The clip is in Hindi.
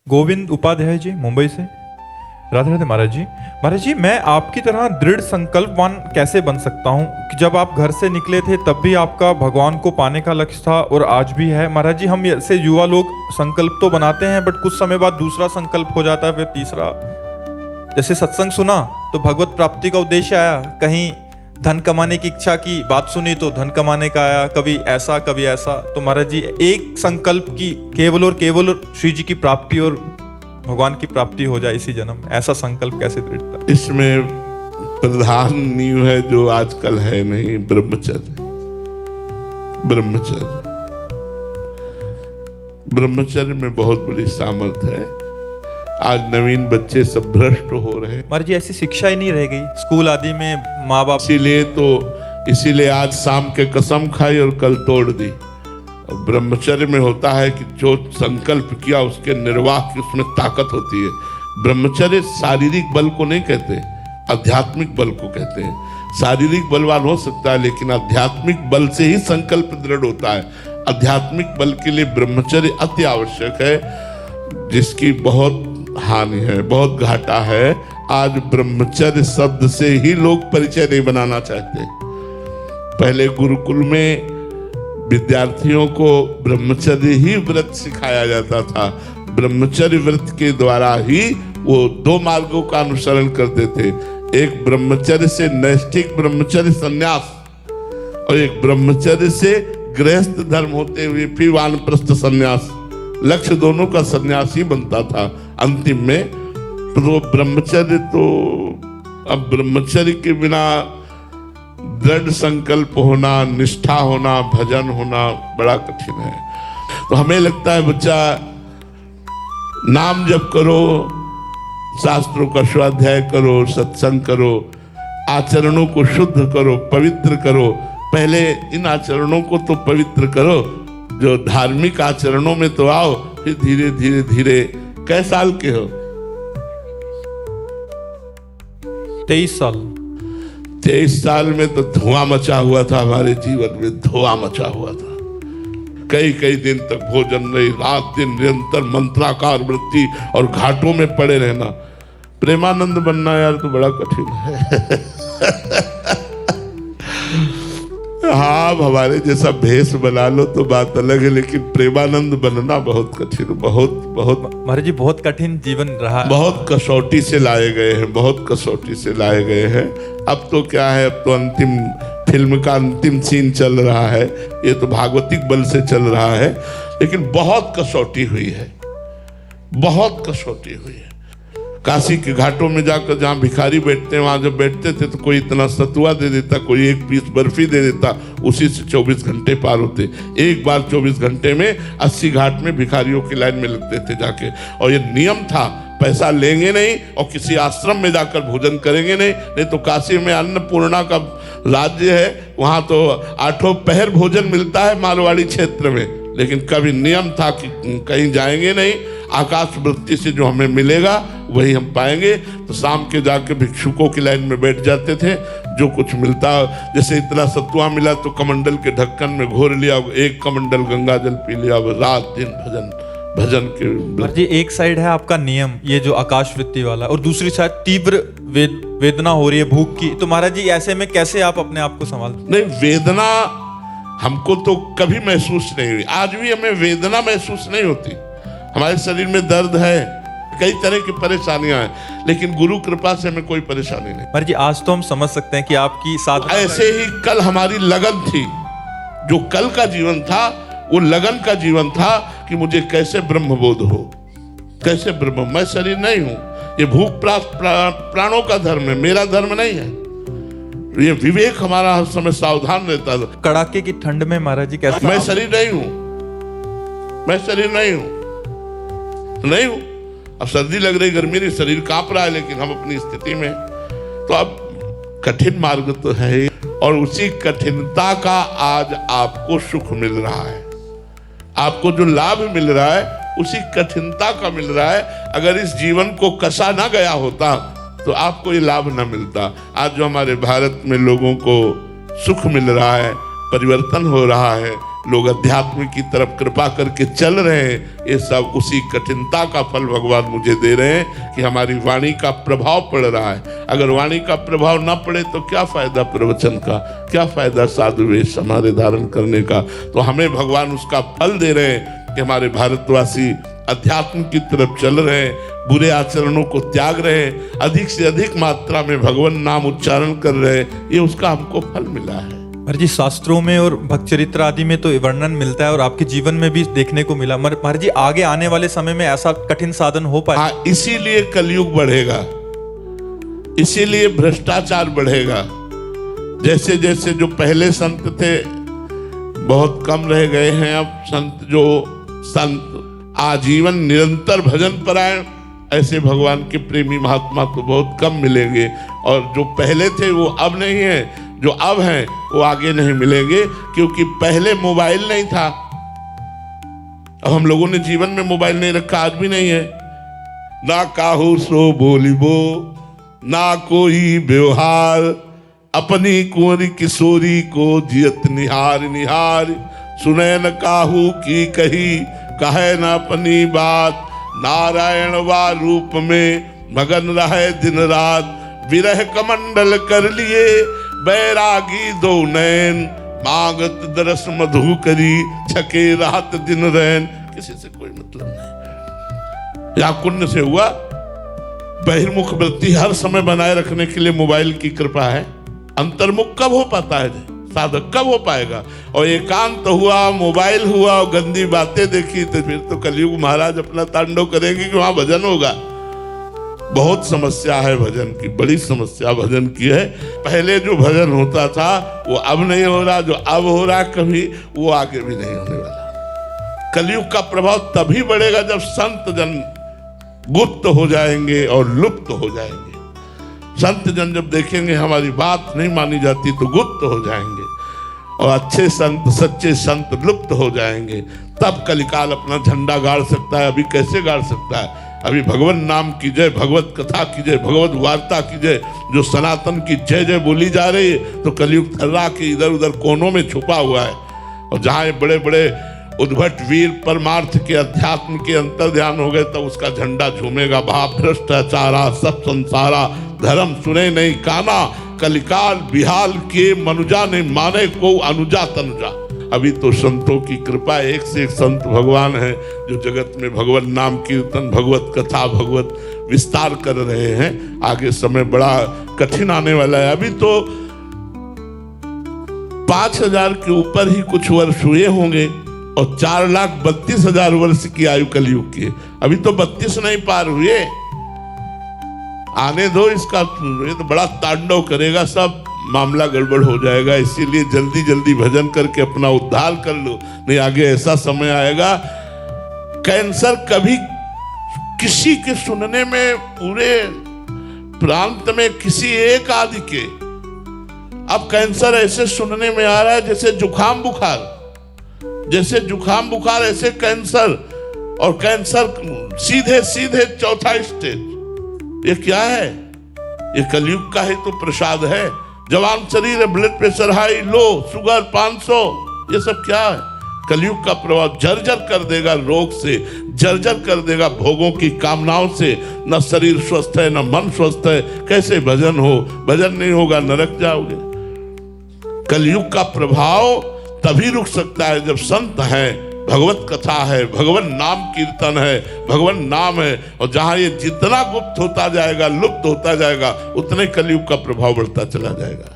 गोविंद उपाध्याय जी, मुंबई से। राधे राधे महाराज जी। महाराज जी, मैं आपकी तरह दृढ़ संकल्पवान कैसे बन सकता हूँ कि जब आप घर से निकले थे तब भी आपका भगवान को पाने का लक्ष्य था और आज भी है। महाराज जी, हम ऐसे युवा लोग संकल्प तो बनाते हैं बट कुछ समय बाद दूसरा संकल्प हो जाता है, फिर तीसरा। जैसे सत्संग सुना तो भगवत प्राप्ति का उद्देश्य आया, कहीं धन कमाने की इच्छा की बात सुनी तो धन कमाने का आया, कभी ऐसा कभी ऐसा। तो महाराज जी, एक संकल्प की केवल और केवल श्री जी की प्राप्ति और भगवान की प्राप्ति हो जाए इसी जन्म, ऐसा संकल्प कैसे दृढ़ता? इसमें प्रधान नींव है जो आजकल है नहीं, ब्रह्मचर्य। ब्रह्मचर्य ब्रह्मचर्य में बहुत बड़ी सामर्थ्य है। आज नवीन बच्चे सब भ्रष्ट हो रहे हैं। महाराज जी, ऐसी शिक्षा ही नहीं रह गई स्कूल आदि में, माँ बाप। इसीलिए आज शाम के कसम खाई और कल तोड़ दी। ब्रह्मचर्य में होता है कि जो संकल्प किया उसके निर्वाह की उसमें ताकत होती है। ब्रह्मचर्य शारीरिक बल को नहीं कहते, आध्यात्मिक बल को कहते हैं। शारीरिक बलवान हो सकता है लेकिन आध्यात्मिक बल से ही संकल्प दृढ़ होता है। आध्यात्मिक बल के लिए ब्रह्मचर्य अति आवश्यक है, जिसकी बहुत हानि है, बहुत घाटा है। आज ब्रह्मचर्य शब्द से ही लोग परिचय नहीं बनाना चाहते। पहले गुरुकुल में विद्यार्थियों को ब्रह्मचर्य ही व्रत सिखाया जाता था। ब्रह्मचर्य व्रत के द्वारा ही वो दो मार्गों का अनुसरण करते थे, एक ब्रह्मचर्य से नैष्ठिक ब्रह्मचर्य संन्यास और एक ब्रह्मचर्य से गृहस्थ धर्म होते हुए फिर वानप्रस्थ संन्यास। लक्ष्य दोनों का संन्यास ही बनता था अंतिम में। तो ब्रह्मचर्य तो अब ब्रह्मचर्य के बिना दृढ़ संकल्प होना, निष्ठा होना, भजन होना बड़ा कठिन है। तो हमें लगता है बच्चा नाम जप करो, शास्त्रों का स्वाध्याय करो, सत्संग करो, आचरणों को शुद्ध करो, पवित्र करो। पहले इन आचरणों को तो पवित्र करो, जो धार्मिक आचरणों में तो आओ, फिर धीरे धीरे धीरे। कै साल के हो? 23 साल। 23 साल में तो धुआं मचा हुआ था, हमारे जीवन में धुआं मचा हुआ था। कई कई दिन तक भोजन नहीं, रात दिन निरंतर मंत्राकार वृत्ति और घाटों में पड़े रहना। प्रेमानंद बनना यार तो बड़ा कठिन है। हाँ, हमारे जैसा भेष बना लो तो बात अलग है, लेकिन प्रेमानंद बनना बहुत कठिन, बहुत बहुत। महाराज जी, बहुत कठिन जीवन रहा, बहुत कसौटी से लाए गए हैं, बहुत कसौटी से लाए गए हैं। अब तो क्या है, अब तो अंतिम फिल्म का अंतिम सीन चल रहा है, ये तो भागवतिक बल से चल रहा है, लेकिन बहुत कसौटी हुई है, बहुत कसौटी हुई है। काशी के घाटों में जाकर जहाँ भिखारी बैठते हैं, वहां जब बैठते थे तो कोई इतना सतुआ दे देता, कोई एक पीस बर्फी दे देता, उसी से 24 घंटे पार होते। एक बार 24 घंटे में 80 घाट में भिखारियों की लाइन में लगते थे जाके। और ये नियम था, पैसा लेंगे नहीं और किसी आश्रम में जाकर भोजन करेंगे नहीं तो काशी में अन्नपूर्णा का राज्य है, वहां तो 8 पहर भोजन मिलता है मारवाड़ी क्षेत्र में। लेकिन कभी नियम था कि कहीं जाएंगे नहीं, आकाश वृत्ति से जो हमें मिलेगा वही हम पाएंगे। तो शाम के जाके भिक्षुकों की लाइन में बैठ जाते थे, जो कुछ मिलता, जैसे इतना सत्वा मिला तो कमंडल के ढक्कन में घोर लिया, एक कमंडल गंगा जल पी लिया, रात दिन भजन के। जी, एक साइड है आपका नियम, ये जो आकाश वृत्ति वाला, और दूसरी साइड तीव्र वेदना हो रही है भूख की। तो महाराज जी, ऐसे में कैसे आप अपने आप को संभालते? नहीं, वेदना हमको तो कभी महसूस नहीं हुई, आज भी हमें वेदना महसूस नहीं होती। हमारे शरीर में दर्द है, कई तरह की परेशानियां हैं, लेकिन गुरु कृपा से हमें कोई परेशानी नहीं। महाराज जी, आज तो हम समझ सकते हैं कि आपकी साथ ऐसे ही कल हमारी लगन थी, जो कल का जीवन था वो लगन का जीवन था कि मुझे कैसे ब्रह्मबोध हो, कैसे ब्रह्म। मैं शरीर नहीं हूं, ये भूख प्राणों का धर्म है, मेरा धर्म नहीं है। ये विवेक हमारा हर समय सावधान रहता था। कड़ाके की ठंड में महाराज जी कैसे? मैं शरीर नहीं हूं, मैं शरीर नहीं हूं, नहीं हूं। अब सर्दी लग रही, गर्मी नहीं, शरीर कांप रहा है, लेकिन हम अपनी स्थिति में। तो अब कठिन मार्ग तो है, और उसी कठिनता का आज आपको सुख मिल रहा है। आपको जो लाभ मिल रहा है उसी कठिनता का मिल रहा है। अगर इस जीवन को कसा ना गया होता तो आपको ये लाभ ना मिलता। आज जो हमारे भारत में लोगों को सुख मिल रहा है, परिवर्तन हो रहा है, लोग अध्यात्म की तरफ कृपा करके चल रहे हैं, ये सब उसी कठिनता का फल भगवान मुझे दे रहे हैं कि हमारी वाणी का प्रभाव पड़ रहा है। अगर वाणी का प्रभाव ना पड़े तो क्या फायदा प्रवचन का, क्या फायदा साधु वेश हमारे धारण करने का। तो हमें भगवान उसका फल दे रहे हैं कि हमारे भारतवासी अध्यात्म की तरफ चल रहे हैं, बुरे आचरणों को त्याग रहे हैं, अधिक से अधिक मात्रा में भगवान नाम उच्चारण कर रहे हैं, ये उसका हमको फल मिला है। महाराज जी, शास्त्रों में और भक्त चरित्र आदि में तो वर्णन मिलता है और आपके जीवन में भी देखने को मिला। महाराज जी, आगे आने वाले समय में ऐसा कठिन साधन हो पाए? हाँ, इसीलिए कलयुग बढ़ेगा, इसीलिए भ्रष्टाचार बढ़ेगा। जैसे जैसे जो पहले संत थे बहुत कम रह गए हैं, अब संत आजीवन निरंतर भजन परायण, ऐसे भगवान के प्रेमी महात्मा तो बहुत कम मिलेंगे। और जो पहले थे वो अब नहीं है, जो अब हैं वो आगे नहीं मिलेंगे, क्योंकि पहले मोबाइल नहीं था। अब हम लोगों ने जीवन में मोबाइल नहीं रखा, आज भी नहीं है। ना काहू सो बोलिबो, ना कोई व्यवहार, अपनी कुंवरी किशोरी को जियत निहार निहार, सुने न काहू की कही कहे न अपनी बात, नारायण वा रूप में मगन रहे दिन रात, विरह कमंडल कर लिए बैरागी दो नैन, मांगत दरस मधु करी छके रात दिन रैन। किसी से कोई मतलब नहीं। या पुण्य से हुआ, बहिर्मुख वृत्ति हर समय बनाए रखने के लिए मोबाइल की कृपा है। अंतर्मुख कब हो पाता है साधक, कब हो पाएगा? और एकांत हुआ, मोबाइल हुआ और गंदी बातें देखी, तो फिर तो कलयुग महाराज अपना तांडव करेंगे कि वहां भजन होगा। बहुत समस्या है भजन की, बड़ी समस्या भजन की है। पहले जो भजन होता था वो अब नहीं हो रहा, जो अब हो रहा कभी वो आगे भी नहीं होने वाला। कलयुग का प्रभाव तभी बढ़ेगा जब संत जन गुप्त हो जाएंगे और लुप्त हो जाएंगे। संत जन जब देखेंगे हमारी बात नहीं मानी जाती तो गुप्त हो जाएंगे, और अच्छे संत सच्चे संत लुप्त हो जाएंगे। तब कलिकाल अपना झंडा गाड़ सकता है। अभी कैसे गाड़ सकता है? अभी भगवान नाम की जय, भगवत कथा की जय, भगवत वार्ता की जय, जो सनातन की जय जय बोली जा रही है, तो कलयुग थर्रा के इधर उधर कोनों में छुपा हुआ है। और जहाँ ये बड़े बड़े उद्भट वीर परमार्थ के अध्यात्म के अंतर ध्यान हो गए, तब उसका झंडा झूमेगा। भाव भ्रष्टाचारा सब संसारा, धर्म सुने नहीं काना, कलिकाल बिहाल के मनुजा ने माने को अनुजा तनुजा। अभी तो संतों की कृपा, एक से एक संत भगवान है जो जगत में भगवान नाम कीर्तन, भगवत कथा, भगवत विस्तार कर रहे हैं। आगे समय बड़ा कठिन आने वाला है। अभी तो 5000 के ऊपर ही कुछ वर्ष हुए होंगे और 4,32,000 वर्ष की आयु कलयुग की। अभी तो 32 नहीं पार हुए। आने दो इसका, ये तो बड़ा तांडव करेगा, सब मामला गड़बड़ हो जाएगा। इसीलिए जल्दी जल्दी भजन करके अपना उद्धार कर लो, नहीं आगे ऐसा समय आएगा कैंसर कभी किसी के सुनने में, पूरे प्रांत में किसी एक आदि के, अब कैंसर ऐसे सुनने में आ रहा है जैसे जुखाम बुखार, जैसे जुखाम बुखार ऐसे कैंसर, और कैंसर सीधे सीधे 4था स्टेज। ये क्या है? ये कलयुग का ही तो प्रसाद है। जवान शरीर है, blood pressure high low, sugar 500, ये सब क्या है? कलयुग का प्रभाव जर्जर कर देगा, रोग से जर्जर कर देगा, भोगों की कामनाओं से। न शरीर स्वस्थ है न मन स्वस्थ है, कैसे भजन हो? भजन नहीं होगा नरक जाओगे। कलयुग का प्रभाव तभी रुक सकता है जब संत है, भगवत कथा है, भगवान नाम कीर्तन है, भगवान नाम है। और जहां ये जितना गुप्त होता जाएगा, लुप्त होता जाएगा, उतने कलयुग का प्रभाव बढ़ता चला जाएगा।